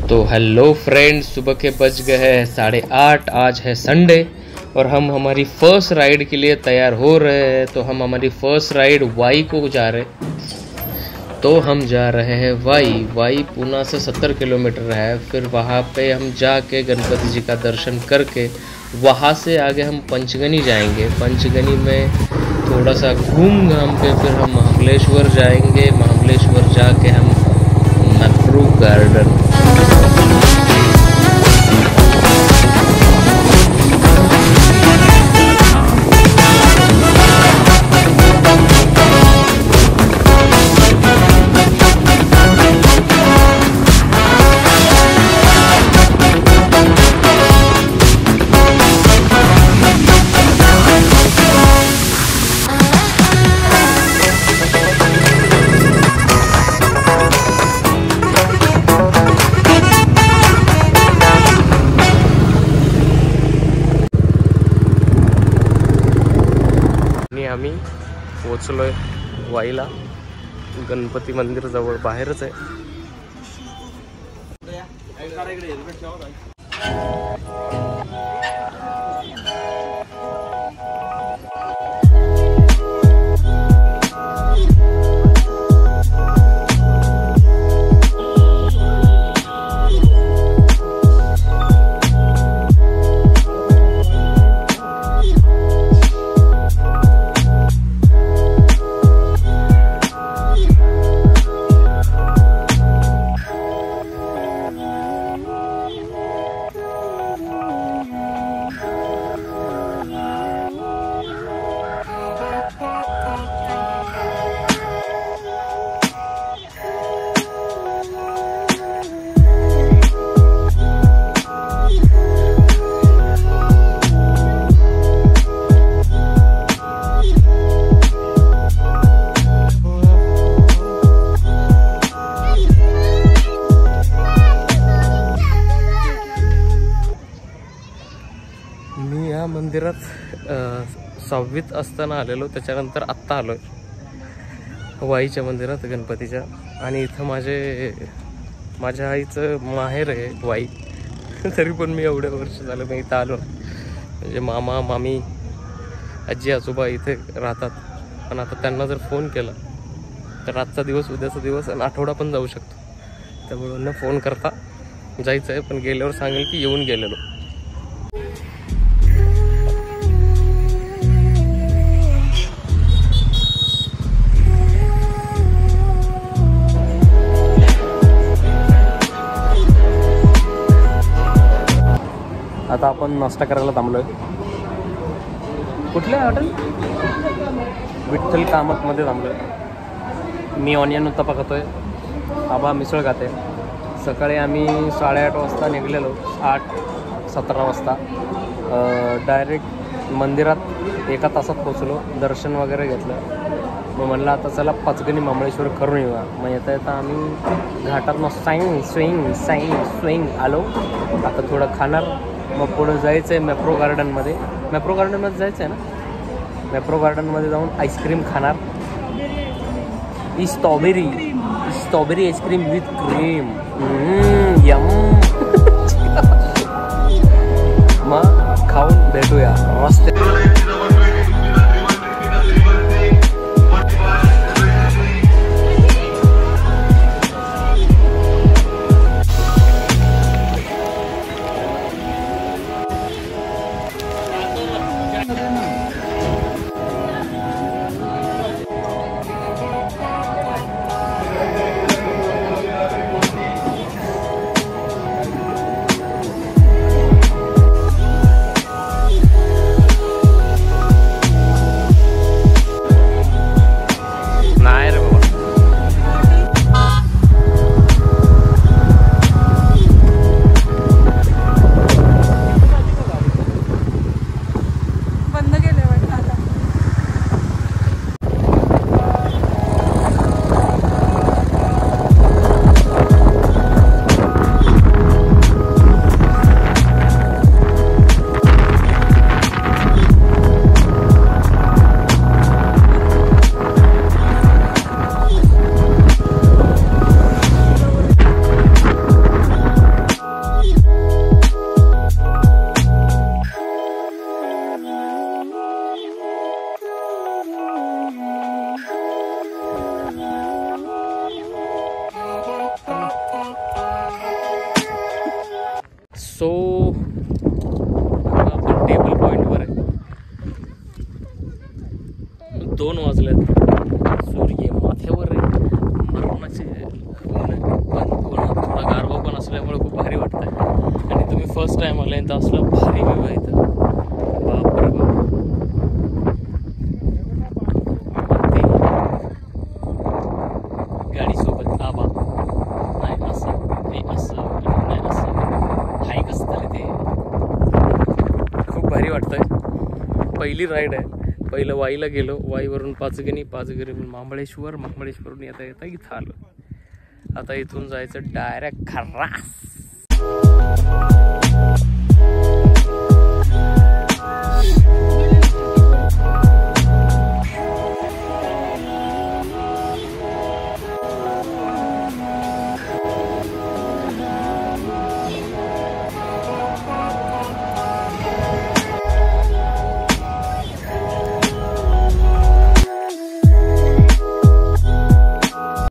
तो hello friends, सुबह के बज गए हैं 8:30। आज है संडे और हम हमारी फर्स्ट राइड के लिए तैयार हो रहे हैं। तो हम हमारी फर्स्ट राइड वाई को जा रहे। तो हम जा रहे हैं वाई पूना से 70 किलोमीटर है। फिर वहाँ पे हम जाके गणपति जी का दर्शन करके वहाँ से आगे हम पंचगनी जाएंगे। पंचगनी में थोड़ा सा घूम घाम के फिर हम महाबलेश्वर जाएंगे। महाबलेश्वर जाके हम मैप्रो गार्डन। आम्ही पोचलोय वाईला, गणपती मंदिर जवळ बाहेरच आहे। मी या मंदिरात 6वीत असताना आलेलो, त्याच्यानंतर आत्ता आलोय वाईच्या मंदिरात गणपतीच्या। आणि इथं माझ्या आईचं माहेर आहे वाई। तरी पण मी एवढे वर्ष झालं मी इथं आलो। म्हणजे मामा मामी आजी आजोबा इथे राहतात, पण आता त्यांना जर फोन केला तर आजचा दिवस उद्याचा दिवस आणि आठवडा पण जाऊ शकतो। त्यामुळे न फोन करता जायचं आहे, पण गेल्यावर सांगेल की येऊन गेलेलो। आता आपण नाश्ता करायला थांबलोय। कुठल्या हॉटेल? विठ्ठल कामतमध्ये थांबलोय। मी ऑनियन उत्तपा खातोय, आबा मिसळ खाते। सकाळी आम्ही 8:30 वाजता निघलेलो, 8:17 वाजता डायरेक्ट मंदिरात 1 तासात पोचलो। दर्शन वगैरे घेतलं। मग म्हणलं आता चला पाचगणी महाबळेश्वर करून येऊया। मग येता येता आम्ही घाटातनं स्विंग आलो। आता थोडं खाणार, मग पुढे जायचं आहे मॅप्रो गार्डनमध्ये। मॅप्रो गार्डनमध्ये जायचं आहे ना। मॅप्रो गार्डनमध्ये जाऊन आईस्क्रीम खाणार। ही स्ट्रॉबेरी आईस्क्रीम विथ क्रीम, यम। मग खाऊन भेटूया मस्त। सो आपण टेबल पॉईंटवर आहे. 2 वाजलेत. सूर्य माथ्यावर आहे. मरणाचे थोडा गारवा पण असल्यामुळे खूप भारी वाटतंय. आणि तुम्ही फर्स्ट टाइम आले तर असलं भारी व्ह्यू आहे इथं. बापरे बाप. गाडीसोबत आबा नाही असं नाही असं नाही असं हाय कसं तरी ते खूप भारी वाटतंय. पहिली राईड आहे. पहिलं वाईला गेलो, वाईवरून पाचगणीवरून महाबळेश्वरून येता येता इथं आलो. आता इथून जायचं डायरेक्ट खर्रास.